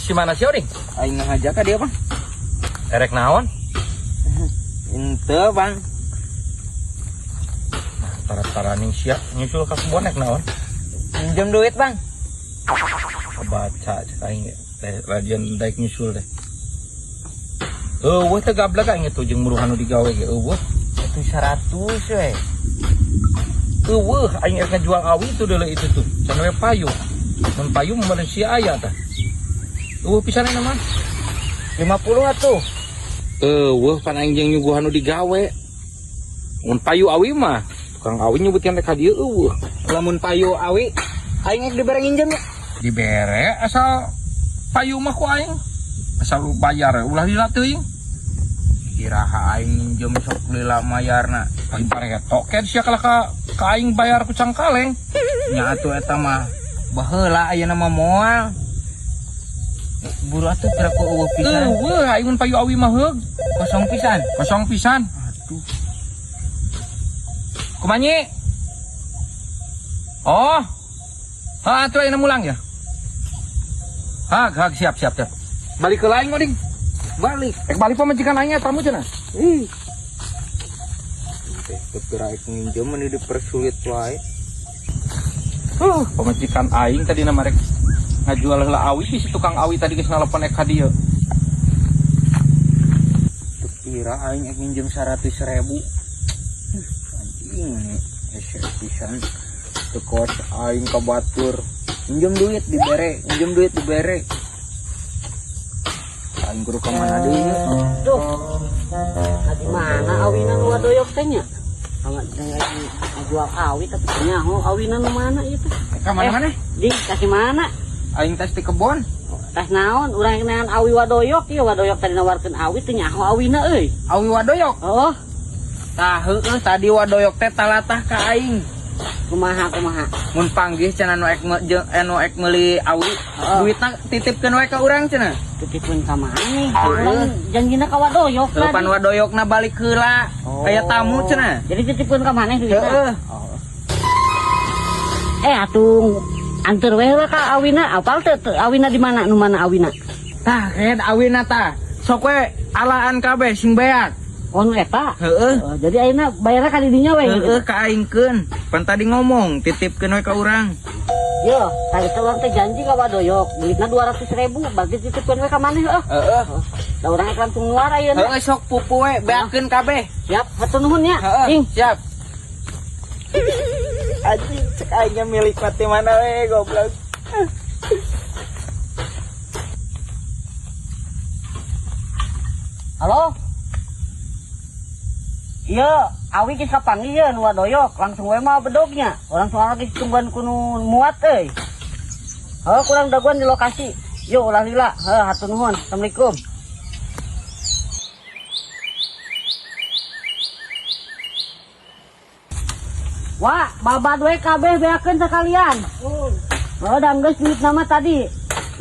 Si mana sih Oding? Aing ngajak ka dia bang. Erek naon? Ente bang. Tara-tara nih siap nyusul ke kebun ek naon? Pinjam duit bang. Baca cek aing radian daek nyusul deh. Wah teh gablek aing itu jeung muruhan nu digawe ge eueuh. Itu 100 we. Eueuh aing rek ngajual awi itu deuleu itu tuh. Can we payung. Mun payung meureun si aya tah. Eueuh pisanna mah. 50 atuh. Eueuh pan aing jeung nyuguhan nu digawe. Mun payu awi mah tukang awi nyebutkeun rek ka dieu eueuh. Lamun payu awi aing geus dibere nginjem ya. Dibere asal payu mah ku aing. Asal lu bayar ulah lila teuing. Kiraha aing nginjem sok lila mayarna. Aing pareto ken sia kala ka aing bayar ku cangkaleng. Nya atuh eta mah baheula ayeuna mah moal. Buru atuh teu ku eueuh pisan. Eueuh aing mun payu awi mah heug. Kosong pisan. Kosong pisan. Aduh. Kumanyi. Oh. Ha atuh ayeuna mulang ya. Hag siap. Balik ke lain ngoding. Balik. Balik pamajikan aing tamu cenah. Teu kira aing nginjem mah dipersulit wae. Pamajikan aing tadi nama rek ngajual heula awi si tukang awi tadi geus ngalepon ek ka dieu. Teu kira aing nginjem 100.000. Anjing hese pisan. Teu kos aing ka batur. Minjem duit dibere. Aing kudu ka mana deui ya? Duh. Di mana awinan nu wadoyok teh nya? Amat jual awi tapi nyaho awinan nu mana ieu teh? Ka mana-mana? Di kasih mana? Aing tes di kebon. Tas naon? Urang neangan awi wadoyok ieu wadoyok tadi nawarkeun awi teh nyaho awina euy. Awi wadoyok. Oh, Tah heueuh tadi wadoyok teh talatah ka aing. kumaha. Mun panggih cenah nu ek meuli awi, duitna titipkeun wae ka urang cenah. Titipkeun ka mana nih? Urang janjina ka wadoyok tadi. Pan wadoyokna balik heula. Aya tamu cenah. Jadi titipkeun ka mana duitna? Heeh. Atuh anteur we heula ka awina. Apal teh awina di mana? Nu mana awina? Tah kead awina tah. Sok we alaan kabeh sing bayar. Oh nu eta. Heeh. Jadi ayeuna bayarna ka di dinya we. Heeh ka aingkeun. Pan tadi ngomong titipkeun we ka urang. Yo, tadi teh urang teh janji ka wadoyok, duitna 200.000, bagi titipkeun we ka maneh heuh. Heeh. Da urang ek langsung nular ayeuna. Heeh sok pupu we beakeun kabeh. Siap, hatur nuhun nya. Heeh. Cing. Siap. Anjing cek aingnya milik mati mana we goblok. Halo? Iya, awi geus kapanggih ye nu wadoyok, langsung we mah bedognya. Urang soalna geus tungguan kudu muat euy. Heuh, kurang daguan di lokasi. Yo ulah lila. Heuh, hatur nuhun. Assalamualaikum. Wah, babad we kabeh beakeun sakalian. Dan geus duit nama tadi.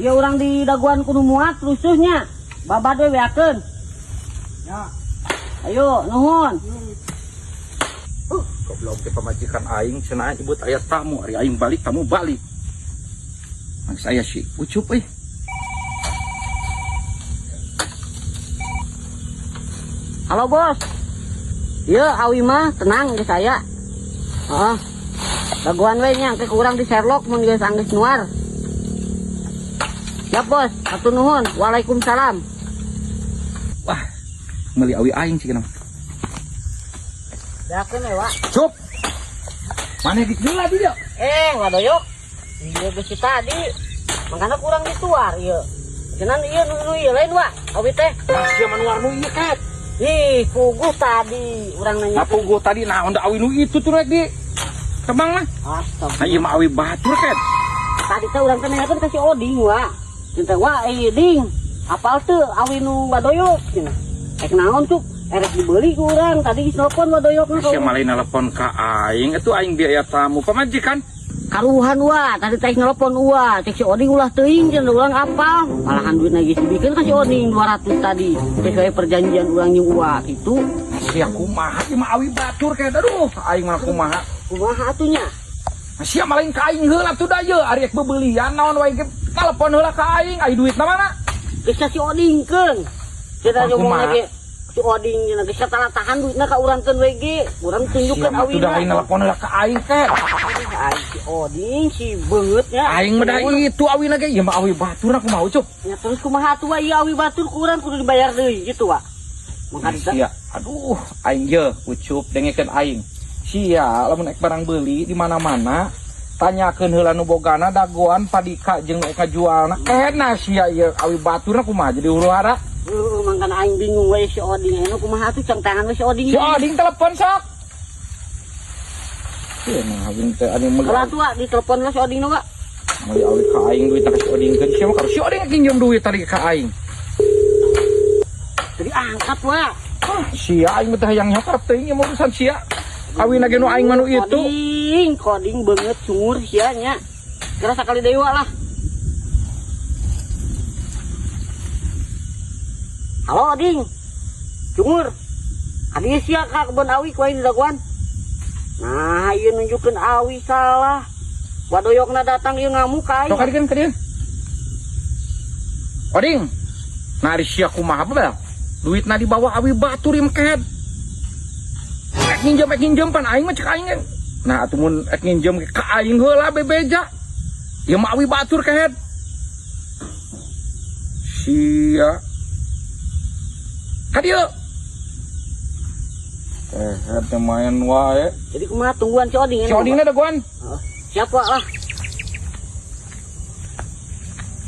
Ya urang di daguan kudu muat rusuhnya. Babad we beakeun. Ya. Ayo, nuhun. Goblok teh pamajikan aing cenah nyebut aya tamu, ari aing balik tamu balik. Mangsa saya si ucup euy. Halo bos. Iya, awi mah tenang geus saya. Heeh. Daguan we nya engke kurang di Sherlock mun geus anggeus nuar. Siap bos, hatur nuhun. Waalaikumsalam. Wah, meuli awi aing sih kenapa? Beakeun we, Wak. Cup. Mana di heula di dieu? Wadoyok. Ieu geus tadi. Makana kurang dituar ieu. Cenah ieu nu ieu lain, Wak. Awi teh. Sia manuar nu ieu ket. Ih, puguh tadi urang nanya. Apa gua tadi nah onda awi nu itu tuh rek di tebang mah. Astaga. Nah ieu mah awi batur ket. Tadi teh urang teh nanyakeun ka si Oding, Wak. Cinta Wak, Ding. Apal teu awi nu wadoyok cenah. Ek naon cuk? Erek dibeli ku urang tadi geus nelpon wadoyokna ka. Sia malih nelpon ka aing, itu aing biaya tamu pamajikan. Karuhan Wak, tadi teh nelpon Wak, cek si Oding ulah teuing cenah urang apal. Malahan duitna geus dibikeun ka si Oding 200 tadi. Sesuai perjanjian urang jeung Wak kitu. Sia kumaha ieu mah awi batur ket. Aduh, aing mah kumaha. Kumaha atuh nya? Sia malain ka aing heula tuh da ye ari bebelian naon wae ge telepon heula ka aing ai duitna mana? Geus si Odingkeun. Kita Aku ngomong mah. lagi si Oding geus tahan duitna ka urangkeun we ge. Urang tunjukkeun Sia tuh da aing awina. telepon heula ka aing ke. Ai si Oding si beungeut nya. Aing mah da itu awina ge ieu mah awi batur aku mau cuk. Ya terus kumaha tuh ieu awi batur ku urang kudu dibayar deui gitu wa. Mangka Sia, aduh, aing ye ucup dengekeun aing. Sia lamun ek barang beli di mana-mana tanyakeun heula nu bogana dagoan padika jeung nu kajualna. Kena sia ieu awi baturna kumaha jadi huru-hara. mangkana aing bingung we si Oding anu kumaha tuh cang tangan we si Oding. Si Oding telepon sok. Ieu mah aing teh anu meuli. Kalau tua ditelepon we si Oding nu, Kak. Meuli awi ka aing duit ka si Oding keun sia mah si Oding nginjem duit tadi ka aing. Jadi angkat wa. Sia aing teh hayang nyokap teh ieu urusan sia. Awina ge nu aing manu itu. Koding banget sumur sia nya. Kira sakali dewa lah. Halo Oding. Sumur. Adi sia ka kebun awi ku aing daguan. Nah, ieu nunjukkeun awi salah. Wadoyokna datang ieu ngamuk ka aing. Sok adikeun ka dieu. Oding. Nari sia kumaha bel? Duitna dibawa awi batur ieu meket. Ek nginjem pan aing mah cek aing. Nah atuh mun ek nginjem ka aing heula bebeja. Ieu mah awi batur kehet. Sia. Ka dieu. Kehet teh main wae. Jadi kumaha tungguan si Oding Si Odingna dagoan. Siapa lah?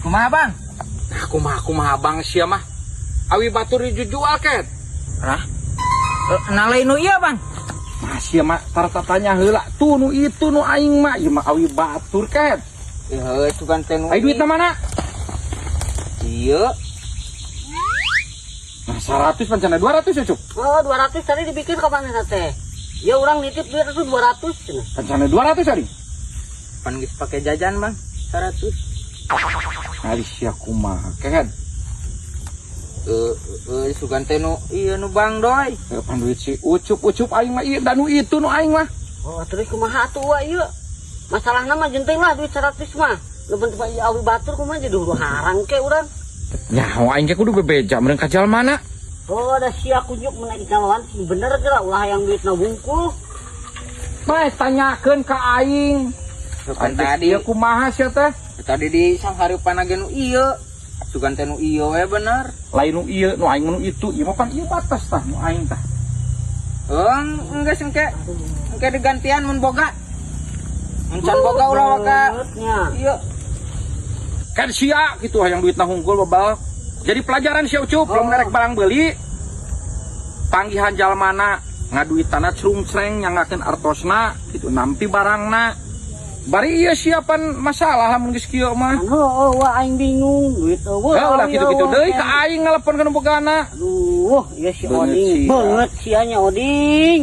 Kumaha bang? Nah kumaha bang sia mah. Awi batur dijual ket. Hah? Nalai nu iya bang? Nah sia mah tarta tanya heula tuh nu itu nu aing mah ieu mah awi batur ket. Itu kan teh nu. Ai duitna mana? Iya. Nah 100 pancana 200 ya cuk. Oh, 200 tadi dibikin ke mana teh? Ya orang nitip duit itu 200 cenah. Pancana 200 tadi. Pan geus pake jajan bang. 100. Ari sia kumaha kehet. Sugan teh nu iya nu bang doy. Pan duit si ucup aing mah ieu dan nu itu nu aing mah. Oh, terus kumaha atuh wa ieu? Masalahna mah genting lah duit 100 mah. Nu bentuk ieu awi batur kumaha jadi huru harang ke urang. Ya, aing ge kudu bebeja meureun ka jalmana. Oh, da sia kunjuk menaik kawan sih bener geura ulah yang duitna bungkul. Bae tanyakeun ka aing. Kan tadi ieu kumaha sia teh? tadi di sanghareupan ge nu iya. Sugan teh nu iya we bener. Lain nu ieu nu aing nu itu, ieu mah pan ieu batas tah nu aing tah. Enggeus engke digantian mun boga. Mun can boga ulah waka. Bangetnya. Iya. Kan sia gitu hayang duitna hungkul babal. Jadi pelajaran sia ucup, lamun ngarek barang beli panggihan jalmana ngaduitana crungsreng nyangakeun artosna gitu nampi barangna. Bari ieu siapan masalah mun geus kieu mah. Anu wa aing bingung duit eueuh. Ulah kitu-kitu deui ka aing ngalepon kana bogana. Aduh, ieu si Beungeut Oding. sia. Beungeut sia nya Oding.